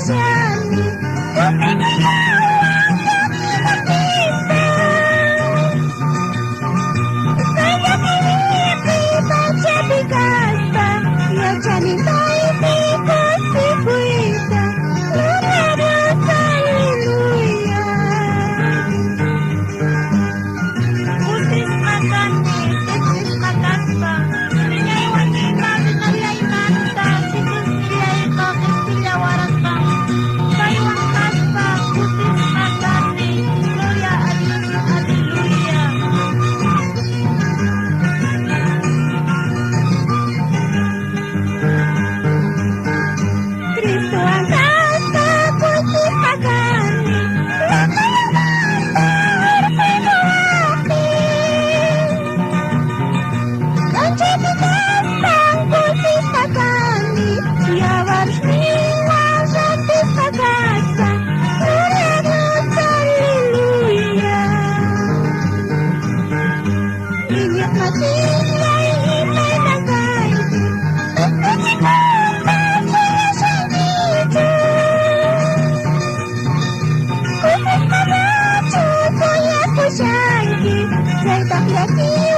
posyanni, kupingilan kami nakita. Kaya pinipita siya bigasta, ya janitay tikot sibuita, lumaras haleluya. Putis magani, tetis magasta, nilay wanita, nilay nanta, sikus nilay kokis nilay warasang, baywang kasta, putis magani, gloria a Dios, haleluya. Cristo ang kasta, putis magani, ang jadikan ng putis magani, siya warsniwa sa putis magasta, gloria a Dios, haleluya. Ingat matilay, imay nagay, Kuya posyanki, saya tak yakin